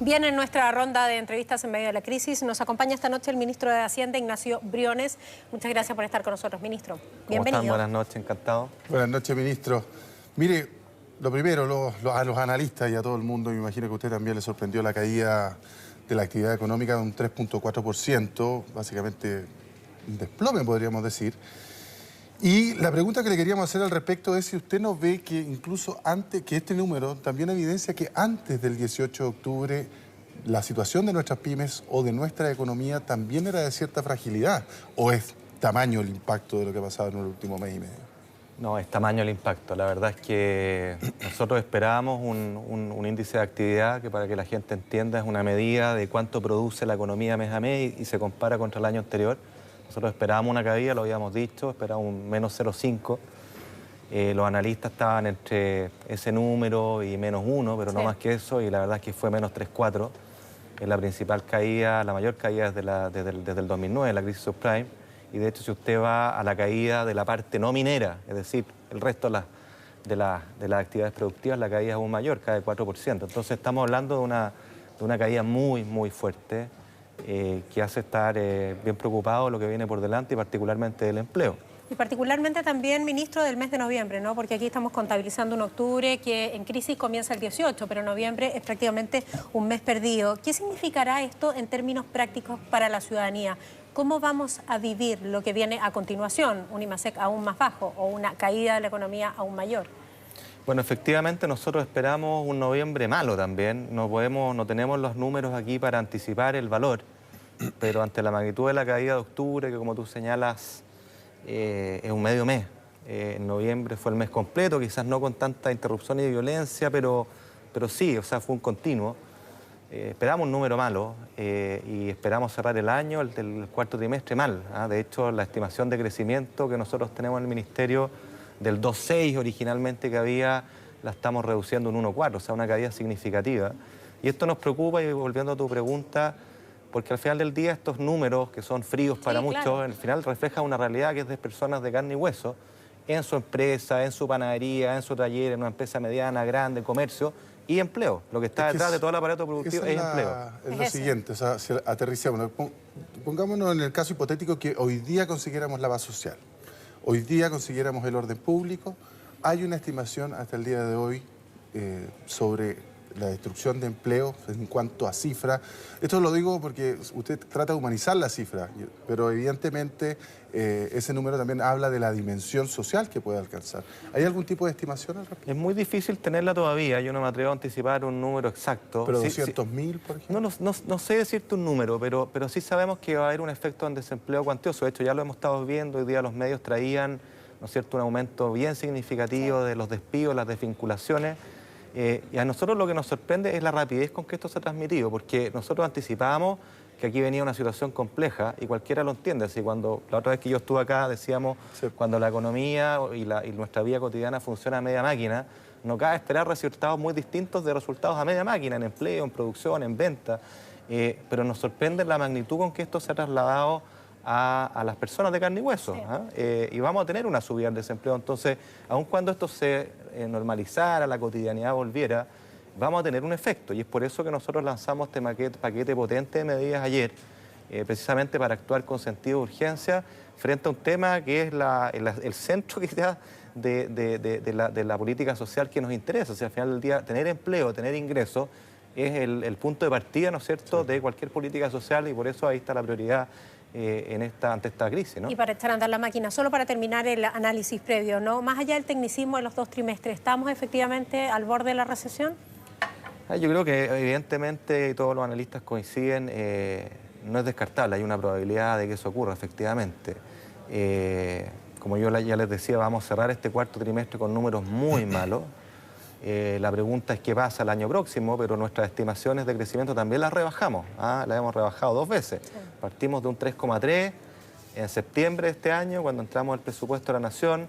Bien, en nuestra ronda de entrevistas en medio de la crisis nos acompaña esta noche el ministro de Hacienda, Ignacio Briones. Muchas gracias por estar con nosotros, ministro. Bienvenido. ¿Cómo están? Buenas noches, encantado. Buenas noches, ministro. Mire, lo primero, a los analistas y a todo el mundo, me imagino que a usted también le sorprendió la caída de la actividad económica de un 3.4%, básicamente un desplome, podríamos decir. Y la pregunta que le queríamos hacer al respecto es si usted no ve que incluso antes, que este número también evidencia que antes del 18 de octubre la situación de nuestras pymes o de nuestra economía también era de cierta fragilidad, o es tamaño el impacto de lo que ha pasado en el último mes y medio. No, es tamaño el impacto. La verdad es que nosotros esperábamos un índice de actividad que, para que la gente entienda, es una medida de cuánto produce la economía mes a mes y se compara contra el año anterior. Nosotros esperábamos una caída, lo habíamos dicho, esperábamos un menos 0,5. Los analistas estaban entre ese número y menos 1, pero no más que eso, y la verdad es que fue menos 3,4. Es la principal caída, la mayor caída desde el 2009, la crisis subprime. Y de hecho, si usted va a la caída de la parte no minera, es decir, el resto de las actividades productivas, la caída es aún mayor, cae 4%. Entonces estamos hablando de una caída muy, muy fuerte, que hace estar bien preocupado de lo que viene por delante y particularmente del empleo. Y particularmente también, ministro, del mes de noviembre, ¿no? Porque aquí estamos contabilizando un octubre que en crisis comienza el 18, pero noviembre es prácticamente un mes perdido. ¿Qué significará esto en términos prácticos para la ciudadanía? ¿Cómo vamos a vivir lo que viene a continuación? ¿Un IMASEC aún más bajo o una caída de la economía aún mayor? Bueno, efectivamente nosotros esperamos un noviembre malo también. No tenemos los números aquí para anticipar el valor, pero ante la magnitud de la caída de octubre, que como tú señalas, es un medio mes. En noviembre fue el mes completo, quizás no con tanta interrupción y violencia, pero sí, o sea, fue un continuo. Esperamos un número malo y esperamos cerrar el año, el cuarto trimestre, mal. De hecho, la estimación de crecimiento que nosotros tenemos en el Ministerio del 2,6 originalmente que había, la estamos reduciendo a un 1,4, o sea, una caída significativa. Y esto nos preocupa, y volviendo a tu pregunta, porque al final del día estos números, que son fríos para muchos, claro, al final reflejan una realidad que es de personas de carne y hueso, en su empresa, en su panadería, en su taller, en una empresa mediana, grande, comercio, y empleo. Lo que está detrás de todo el aparato productivo es empleo. Es lo siguiente, o sea, si aterricémonos, pongámonos en el caso hipotético que hoy día consiguiéramos la base social, hoy día consiguiéramos el orden público. Hay una estimación hasta el día de hoy sobre la destrucción de empleo en cuanto a cifras. Esto lo digo porque usted trata de humanizar la cifra, pero evidentemente ese número también habla de la dimensión social que puede alcanzar. ¿Hay algún tipo de estimación al respecto? Es muy difícil tenerla todavía, yo no me atrevo a anticipar un número exacto. ¿Pero 200.000, por ejemplo? No sé decirte un número, pero sí sabemos que va a haber un efecto en desempleo cuantioso. De hecho, ya lo hemos estado viendo, hoy día los medios traían, ¿no es cierto?, un aumento bien significativo de los despidos, las desvinculaciones. Y a nosotros lo que nos sorprende es la rapidez con que esto se ha transmitido, porque nosotros anticipábamos que aquí venía una situación compleja y cualquiera lo entiende. Así, cuando la otra vez que yo estuve acá decíamos, cuando la economía y nuestra vida cotidiana funciona a media máquina, no cabe esperar resultados muy distintos de resultados a media máquina, en empleo, en producción, en venta. Pero nos sorprende la magnitud con que esto se ha trasladado a las personas de carne y hueso. Y vamos a tener una subida del desempleo. Entonces, aun cuando esto se normalizara, la cotidianidad volviera, vamos a tener un efecto. Y es por eso que nosotros lanzamos este paquete potente de medidas ayer, precisamente para actuar con sentido de urgencia frente a un tema que es el centro quizás de la política social que nos interesa. O sea, al final del día, tener empleo, tener ingresos, es el punto de partida, ¿no es cierto?, de cualquier política social, y por eso ahí está la prioridad ante esta crisis, ¿no? Y para echar a andar la máquina, solo para terminar el análisis previo, ¿no? Más allá del tecnicismo de los 2 trimestres, ¿estamos efectivamente al borde de la recesión? Yo creo que evidentemente, y todos los analistas coinciden, no es descartable, hay una probabilidad de que eso ocurra, efectivamente. Como yo ya les decía, vamos a cerrar este cuarto trimestre con números muy malos. La pregunta es qué pasa el año próximo, pero nuestras estimaciones de crecimiento también las rebajamos. Las hemos rebajado 2 veces. Sí. Partimos de un 3,3 en septiembre de este año, cuando entramos al presupuesto de la Nación.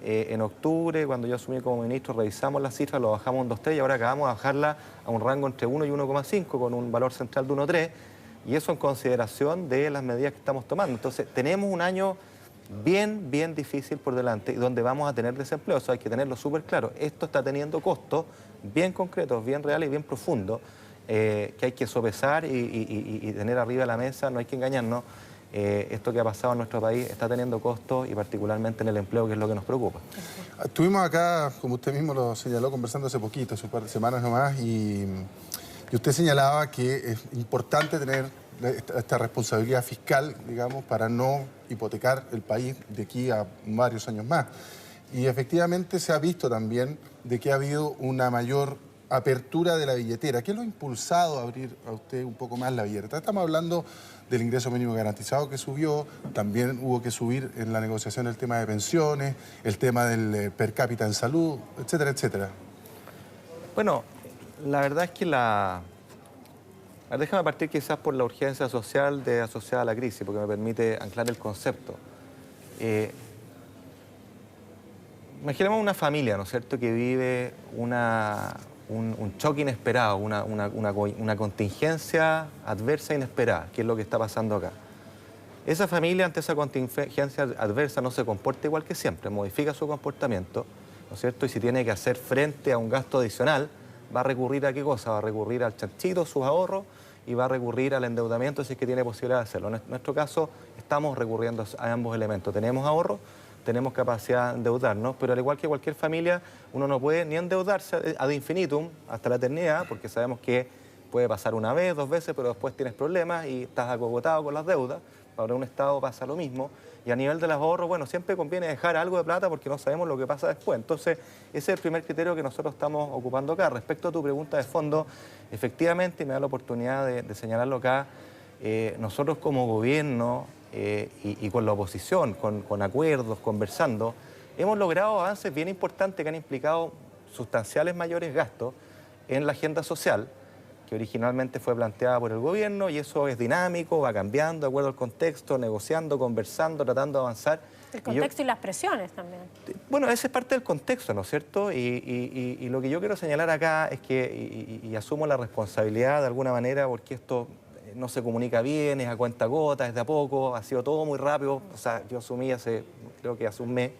En octubre, cuando yo asumí como ministro, revisamos las cifras, lo bajamos a un 2,3 y ahora acabamos de bajarla a un rango entre 1 y 1,5 con un valor central de 1,3, y eso en consideración de las medidas que estamos tomando. Entonces, tenemos un año bien difícil por delante y donde vamos a tener desempleo. Eso hay que tenerlo súper claro. Esto está teniendo costos bien concretos, bien reales y bien profundos. que hay que sopesar y tener arriba de la mesa, no hay que engañarnos. Esto que ha pasado en nuestro país está teniendo costos y particularmente en el empleo, que es lo que nos preocupa. Estuvimos acá, como usted mismo lo señaló, conversando hace poquito, hace un par de semanas nomás, y usted señalaba que es importante tener esta responsabilidad fiscal, digamos, para no hipotecar el país de aquí a varios años más. Y efectivamente se ha visto también de que ha habido una mayor apertura de la billetera. ¿Qué lo ha impulsado a abrir a usted un poco más la billetera? Estamos hablando del ingreso mínimo garantizado que subió, también hubo que subir en la negociación el tema de pensiones, el tema del per cápita en salud, etcétera, etcétera. Bueno, la verdad es que déjame partir quizás por la urgencia social asociada a la crisis, porque me permite anclar el concepto. Imaginemos una familia, ¿no es cierto?, que vive un choque inesperado, una contingencia adversa e inesperada, que es lo que está pasando acá. Esa familia ante esa contingencia adversa no se comporta igual que siempre, modifica su comportamiento, ¿no es cierto? Y si tiene que hacer frente a un gasto adicional, va a recurrir a qué cosa, va a recurrir al chanchito, sus ahorros, y va a recurrir al endeudamiento si es que tiene posibilidad de hacerlo. En nuestro caso, estamos recurriendo a ambos elementos. Tenemos ahorros, tenemos capacidad de endeudarnos, pero al igual que cualquier familia, uno no puede ni endeudarse ad infinitum, hasta la eternidad, porque sabemos que puede pasar una vez, 2 veces, pero después tienes problemas y estás acogotado con las deudas. Para un Estado pasa lo mismo. Y a nivel de los ahorros, bueno, siempre conviene dejar algo de plata porque no sabemos lo que pasa después. Entonces, ese es el primer criterio que nosotros estamos ocupando acá. Respecto a tu pregunta de fondo, efectivamente, y me da la oportunidad de señalarlo acá, nosotros como gobierno y con la oposición, con acuerdos, conversando, hemos logrado avances bien importantes que han implicado sustanciales mayores gastos en la agenda social, que originalmente fue planteada por el gobierno, y eso es dinámico, va cambiando de acuerdo al contexto, negociando, conversando, tratando de avanzar. El contexto y las presiones también. Bueno, ese es parte del contexto, ¿no es cierto? Y lo que yo quiero señalar acá es que, y asumo la responsabilidad de alguna manera, porque esto no se comunica bien, es a cuentagotas, es de a poco, ha sido todo muy rápido. O sea, yo asumí creo que hace un mes,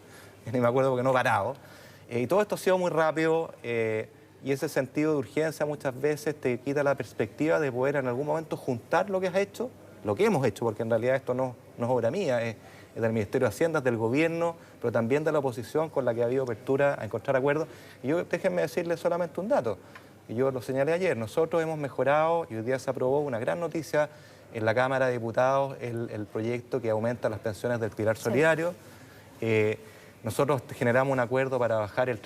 ni me acuerdo porque no he parado. Y todo esto ha sido muy rápido. Y ese sentido de urgencia muchas veces te quita la perspectiva de poder en algún momento juntar lo que has hecho, lo que hemos hecho, porque en realidad esto no es obra mía, es del Ministerio de Hacienda, del gobierno, pero también de la oposición con la que ha habido apertura a encontrar acuerdos. Y déjenme decirles solamente un dato, y yo lo señalé ayer, nosotros hemos mejorado y hoy día se aprobó una gran noticia en la Cámara de Diputados, el proyecto que aumenta las pensiones del Pilar Solidario. Sí. Nosotros generamos un acuerdo para bajar el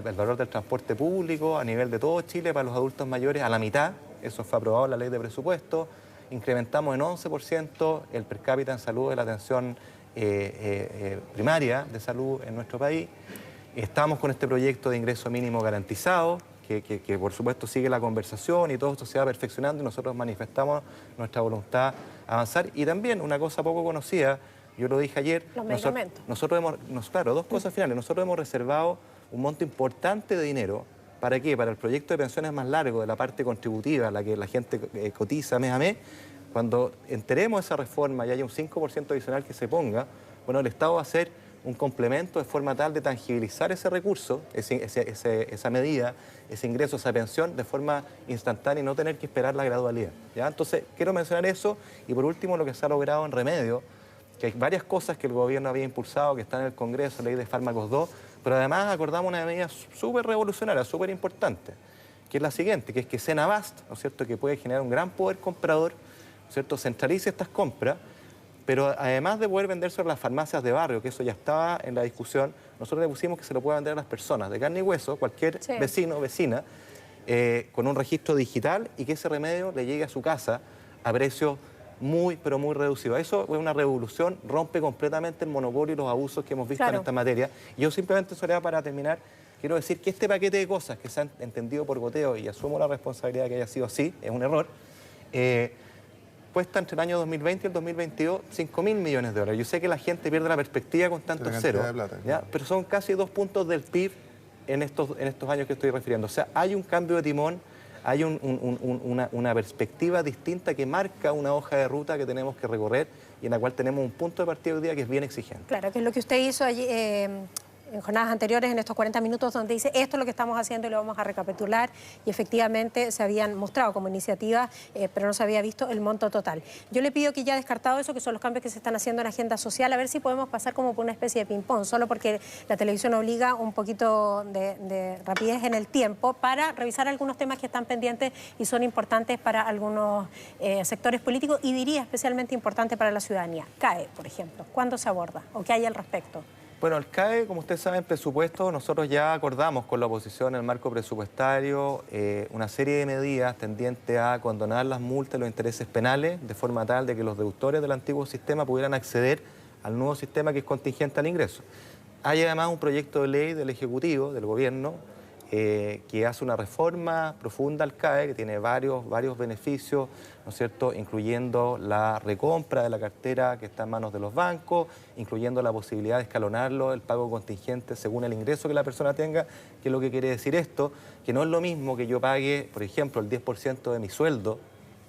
valor del transporte público a nivel de todo Chile para los adultos mayores a la mitad. Eso fue aprobado en la ley de presupuesto. Incrementamos en 11% el per cápita en salud de la atención primaria de salud en nuestro país. Estamos con este proyecto de ingreso mínimo garantizado, que por supuesto sigue la conversación y todo esto se va perfeccionando y nosotros manifestamos nuestra voluntad de avanzar. Y también una cosa poco conocida, yo lo dije ayer, los medicamentos. Claro, 2 cosas finales. Nosotros hemos reservado un monto importante de dinero. ¿Para qué? Para el proyecto de pensiones más largo, de la parte contributiva, la que la gente cotiza mes a mes. Cuando enteremos esa reforma y haya un 5% adicional que se ponga, bueno, el Estado va a hacer un complemento de forma tal de tangibilizar ese recurso, esa medida, ese ingreso, esa pensión, de forma instantánea y no tener que esperar la gradualidad, ¿ya? Entonces, quiero mencionar eso. Y por último, lo que se ha logrado en remedio, que hay varias cosas que el gobierno había impulsado, que están en el Congreso, ley de fármacos 2, pero además acordamos una medida súper revolucionaria, súper importante, que es la siguiente, que es que Senabast, ¿no es cierto?, que puede generar un gran poder comprador, ¿no es cierto?, centralice estas compras, pero además de poder venderse a las farmacias de barrio, que eso ya estaba en la discusión, nosotros le pusimos que se lo pueda vender a las personas de carne y hueso, cualquier vecino o vecina, con un registro digital y que ese remedio le llegue a su casa a precios muy, pero muy reducido. Eso es una revolución, rompe completamente el monopolio y los abusos que hemos visto en esta materia. Y yo simplemente, Soledad, para terminar, quiero decir que este paquete de cosas que se han entendido por goteo, y asumo la responsabilidad de que haya sido así, es un error, cuesta entre el año 2020 y el 2022 $5.000 millones. Yo sé que la gente pierde la perspectiva con tantos ceros, ¿ya? Pero son casi 2 puntos del PIB en estos años que estoy refiriendo. O sea, hay un cambio de timón, hay una perspectiva distinta que marca una hoja de ruta que tenemos que recorrer y en la cual tenemos un punto de partida hoy día que es bien exigente. Claro, que es lo que usted hizo allí, en jornadas anteriores, en estos 40 minutos, donde dice esto es lo que estamos haciendo y lo vamos a recapitular, y efectivamente se habían mostrado como iniciativa, pero no se había visto el monto total. Yo le pido que ya descartado eso, que son los cambios que se están haciendo en agenda social, a ver si podemos pasar como por una especie de ping-pong, solo porque la televisión obliga un poquito de rapidez en el tiempo para revisar algunos temas que están pendientes y son importantes para algunos sectores políticos, y diría especialmente importante para la ciudadanía. CAE, por ejemplo, ¿cuándo se aborda o qué hay al respecto? Bueno, el CAE, como ustedes saben, presupuesto, nosotros ya acordamos con la oposición en el marco presupuestario una serie de medidas tendientes a condonar las multas y los intereses penales de forma tal de que los deudores del antiguo sistema pudieran acceder al nuevo sistema que es contingente al ingreso. Hay además un proyecto de ley del Ejecutivo, del Gobierno, que hace una reforma profunda al CAE, que tiene varios beneficios, ¿no es cierto?, incluyendo la recompra de la cartera que está en manos de los bancos, incluyendo la posibilidad de escalonarlo, el pago contingente según el ingreso que la persona tenga. ¿Qué es lo que quiere decir esto? Que no es lo mismo que yo pague, por ejemplo, el 10% de mi sueldo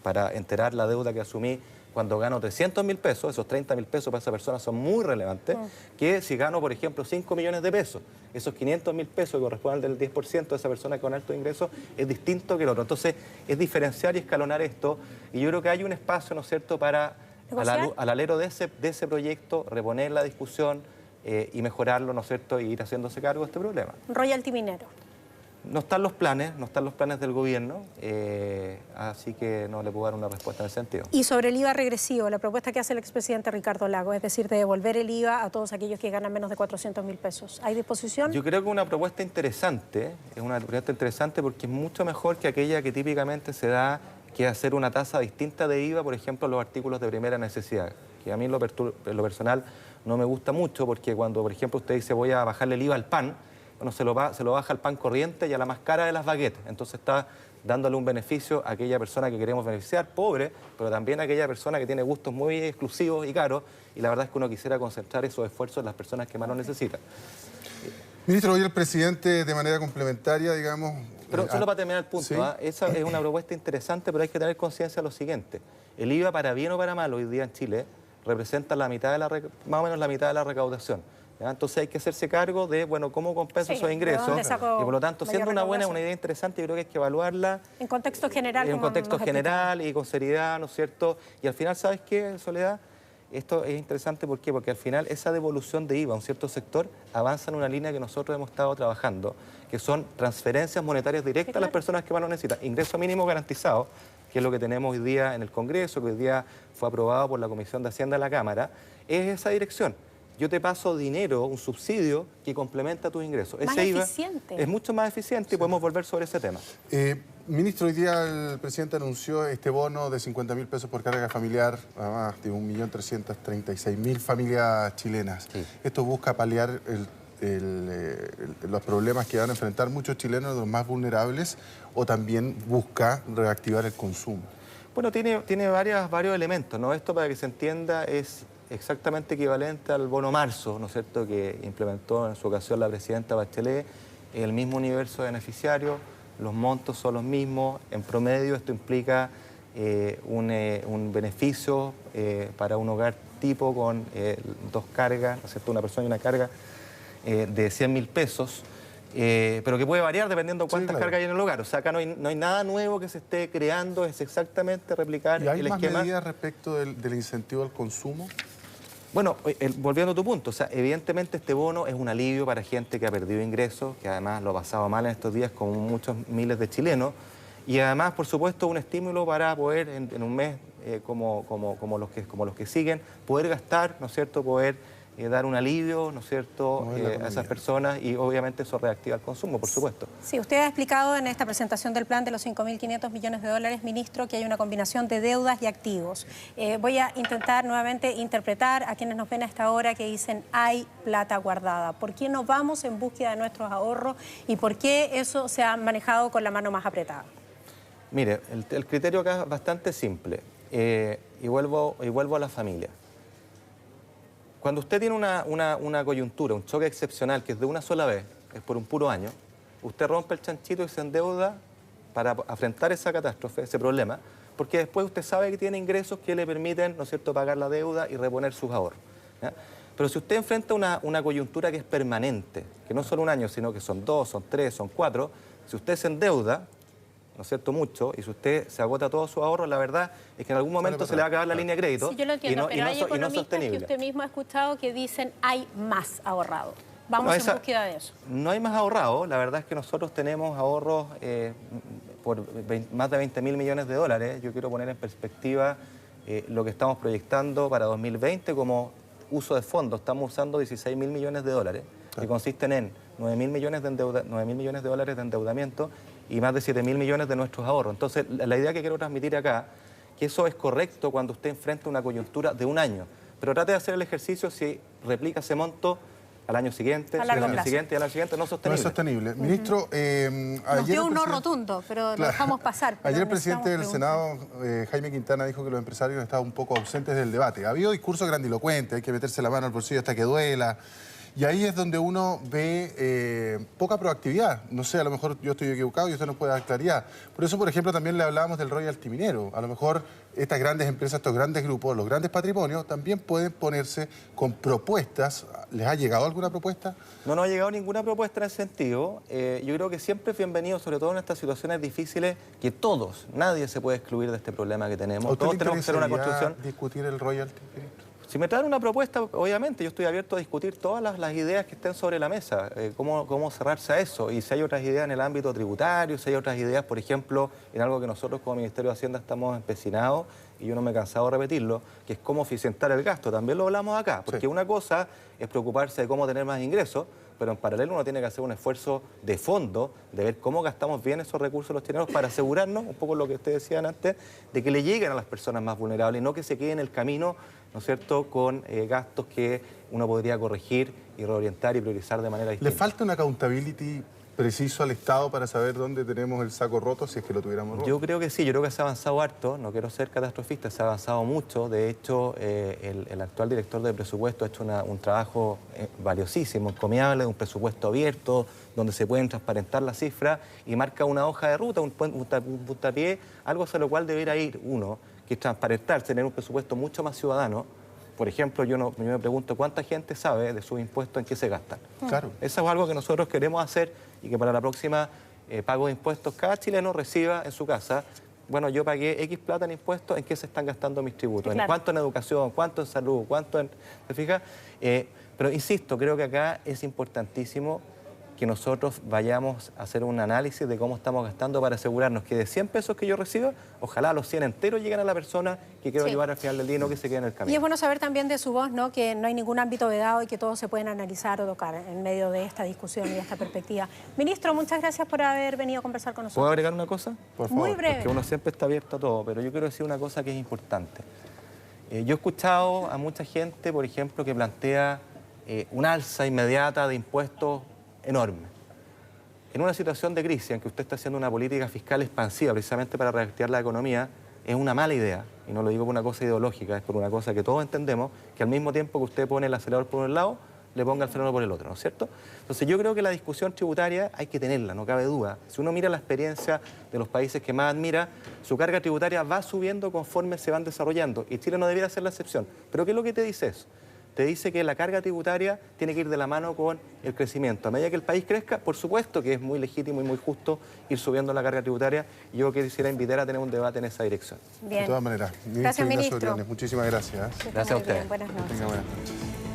para enterar la deuda que asumí cuando gano 300.000 pesos, esos 30.000 pesos para esa persona son muy relevantes, que si gano, por ejemplo, 5 millones de pesos, esos 500.000 pesos que corresponden al 10% de esa persona con alto ingreso es distinto que el otro. Entonces, es diferenciar y escalonar esto, y yo creo que hay un espacio, ¿no es cierto?, para, al alero de ese proyecto, reponer la discusión y mejorarlo, ¿no es cierto?, y ir haciéndose cargo de este problema. Royalty minero. No están los planes del gobierno, así que no le puedo dar una respuesta en ese sentido. Y sobre el IVA regresivo, la propuesta que hace el expresidente Ricardo Lagos, es decir, de devolver el IVA a todos aquellos que ganan menos de 400.000 pesos. ¿Hay disposición? Yo creo que es una propuesta interesante, porque es mucho mejor que aquella que típicamente se da, que hacer una tasa distinta de IVA, por ejemplo, los artículos de primera necesidad, que a mí en lo personal no me gusta mucho, porque cuando, por ejemplo, usted dice voy a bajarle el IVA al pan, bueno, se lo baja al pan corriente y a la más cara de las baguettes. Entonces está dándole un beneficio a aquella persona que queremos beneficiar, pobre, pero también a aquella persona que tiene gustos muy exclusivos y caros, y la verdad es que uno quisiera concentrar esos esfuerzos en las personas que más lo necesitan. Ministro, hoy el presidente, de manera complementaria, digamos... Pero solo para terminar el punto, ¿sí? Esa es una propuesta interesante, pero hay que tener conciencia de lo siguiente. El IVA, para bien o para mal, hoy día en Chile, representa más o menos la mitad de la recaudación. ¿Ya? Entonces hay que hacerse cargo de, bueno, cómo compensa esos ingresos, y por lo tanto, siendo una idea interesante, yo creo que hay que evaluarla en contexto general. En contexto general y con seriedad, ¿no es cierto? Y al final, ¿sabes qué, Soledad? Esto es interesante, ¿por qué? Porque al final esa devolución de IVA a un cierto sector avanza en una línea que nosotros hemos estado trabajando, que son transferencias monetarias directas a las personas que más lo necesitan. Ingreso mínimo garantizado, que es lo que tenemos hoy día en el Congreso, que hoy día fue aprobado por la Comisión de Hacienda de la Cámara, es esa dirección. Yo te paso dinero, un subsidio que complementa tus ingresos. Ese IVA es mucho más eficiente y podemos volver sobre ese tema. Ministro, hoy día el presidente anunció este bono de 50.000 pesos por carga familiar a más de 1.336.000 familias chilenas. Sí. Esto busca paliar los problemas que van a enfrentar muchos chilenos, los más vulnerables, o también busca reactivar el consumo. Bueno, tiene varios elementos, ¿no? Esto, para que se entienda, es exactamente equivalente al bono marzo, ¿no es cierto?, que implementó en su ocasión la presidenta Bachelet, el mismo universo de beneficiarios, los montos son los mismos, en promedio esto implica un beneficio para un hogar tipo con dos cargas, ¿no es cierto?, una persona y una carga de 100.000 pesos, pero que puede variar dependiendo de cuántas cargas hay en el hogar. O sea, acá no hay nada nuevo que se esté creando, es exactamente replicar el esquema. ¿Y hay más medidas respecto del incentivo al consumo? Bueno, volviendo a tu punto, o sea, evidentemente este bono es un alivio para gente que ha perdido ingresos, que además lo ha pasado mal en estos días, como muchos miles de chilenos, y además, por supuesto, un estímulo para poder en un mes como los que siguen, poder gastar, ¿no es cierto?, poder dar un alivio, ¿no es cierto?, a esas personas, y obviamente eso reactiva el consumo, por supuesto. Sí, usted ha explicado en esta presentación del plan de los 5.500 millones de dólares, ministro, que hay una combinación de deudas y activos. Voy a intentar nuevamente interpretar a quienes nos ven a esta hora que dicen hay plata guardada. ¿Por qué no vamos en búsqueda de nuestros ahorros y por qué eso se ha manejado con la mano más apretada? Mire, el criterio acá es bastante simple, y vuelvo a la familia. Cuando usted tiene una coyuntura, un choque excepcional, que es de una sola vez, es por un puro año, usted rompe el chanchito y se endeuda para afrontar esa catástrofe, ese problema, porque después usted sabe que tiene ingresos que le permiten, ¿no es cierto?, pagar la deuda y reponer sus ahorros, ¿ya? Pero si usted enfrenta una coyuntura que es permanente, que no es solo un año, sino que son 2, son 3, son 4, si usted se endeuda, ¿no es cierto?, mucho, y si usted se agota todos sus ahorros, la verdad es que en algún momento se le va a acabar la línea de crédito. Sí, yo lo entiendo, pero hay economistas que usted mismo ha escuchado que dicen hay más ahorrado. Vamos en búsqueda de eso. No hay más ahorrado. La verdad es que nosotros tenemos ahorros por más de 20.000 millones de dólares. Yo quiero poner en perspectiva lo que estamos proyectando para 2020 como uso de fondos. Estamos usando 16.000 millones de dólares, que consisten en 9.000 millones de dólares de endeudamiento y más de 7.000 millones de nuestros ahorros. Entonces, la idea que quiero transmitir acá, que eso es correcto cuando usted enfrenta una coyuntura de un año, pero trate de hacer el ejercicio si replica ese monto al año siguiente, al año siguiente y al año siguiente, no es sostenible. No es sostenible. Ministro, nos dio un no rotundo, pero lo dejamos pasar. Ayer el presidente del Senado, Jaime Quintana, dijo que los empresarios estaban un poco ausentes del debate. Ha habido discursos grandilocuentes, hay que meterse la mano al bolsillo hasta que duela. Y ahí es donde uno ve poca proactividad. No sé, a lo mejor yo estoy equivocado y usted nos puede dar claridad. Por eso, por ejemplo, también le hablábamos del royalty minero. A lo mejor estas grandes empresas, estos grandes grupos, los grandes patrimonios, también pueden ponerse con propuestas. ¿Les ha llegado alguna propuesta? No nos ha llegado ninguna propuesta en ese sentido. Yo creo que siempre es bienvenido, sobre todo en estas situaciones difíciles, que todos, nadie se puede excluir de este problema que tenemos. Todos tenemos que hacer una construcción. ¿Discutir el royalty, ministro? Si me traen una propuesta, obviamente yo estoy abierto a discutir todas las ideas que estén sobre la mesa, cómo cerrarse a eso. Y si hay otras ideas en el ámbito tributario, si hay otras ideas, por ejemplo, en algo que nosotros como Ministerio de Hacienda estamos empecinados, y yo no me he cansado de repetirlo, que es cómo eficientar el gasto. También lo hablamos acá, porque sí, una cosa es preocuparse de cómo tener más ingresos, pero en paralelo uno tiene que hacer un esfuerzo de fondo, de ver cómo gastamos bien esos recursos los chilenos para asegurarnos, un poco lo que ustedes decían antes, de que le lleguen a las personas más vulnerables y no que se queden en el camino, ¿no es cierto?, con gastos que uno podría corregir y reorientar y priorizar de manera distinta. ¿Le falta una accountability preciso al Estado para saber dónde tenemos el saco roto, si es que lo tuviéramos roto? Yo creo que sí, yo creo que se ha avanzado harto, no quiero ser catastrofista, se ha avanzado mucho. De hecho, el actual director de presupuesto ha hecho un trabajo valiosísimo, encomiable, de un presupuesto abierto, donde se pueden transparentar las cifras y marca una hoja de ruta, un puntapié, algo hacia lo cual debería ir uno, que es transparentar, tener un presupuesto mucho más ciudadano. Por ejemplo, yo me pregunto cuánta gente sabe de sus impuestos en qué se gastan. Claro. Eso es algo que nosotros queremos hacer y que para la próxima pago de impuestos cada chileno reciba en su casa. Bueno, yo pagué X plata en impuestos, ¿en qué se están gastando mis tributos? Claro. ¿En cuánto en educación? ¿Cuánto en salud? ¿Cuánto en...? ¿Se fija? Pero insisto, creo que acá es importantísimo que nosotros vayamos a hacer un análisis de cómo estamos gastando para asegurarnos que de 100 pesos que yo recibo, ojalá los 100 enteros lleguen a la persona que quiero ayudar al final del día y no que se quede en el camino. Y es bueno saber también de su voz, ¿no?, que no hay ningún ámbito vedado y que todos se pueden analizar o tocar en medio de esta discusión y de esta perspectiva. Ministro, muchas gracias por haber venido a conversar con nosotros. ¿Puedo agregar una cosa? Por favor. Muy breve. Porque uno siempre está abierto a todo, pero yo quiero decir una cosa que es importante. Yo he escuchado a mucha gente, por ejemplo, que plantea una alza inmediata de impuestos enorme. En una situación de crisis en que usted está haciendo una política fiscal expansiva precisamente para reactivar la economía, es una mala idea, y no lo digo por una cosa ideológica, es por una cosa que todos entendemos, que al mismo tiempo que usted pone el acelerador por un lado, le ponga el freno por el otro, ¿no es cierto? Entonces yo creo que la discusión tributaria hay que tenerla, no cabe duda. Si uno mira la experiencia de los países que más admira, su carga tributaria va subiendo conforme se van desarrollando, y Chile no debiera ser la excepción. ¿Pero qué es lo que te dice eso? Te dice que la carga tributaria tiene que ir de la mano con el crecimiento. A medida que el país crezca, por supuesto que es muy legítimo y muy justo ir subiendo la carga tributaria. Y yo quisiera invitar a tener un debate en esa dirección. Bien. De todas maneras. Gracias, ministro. Muchísimas gracias. Gracias a ustedes. Buenas noches. Venga, buenas noches.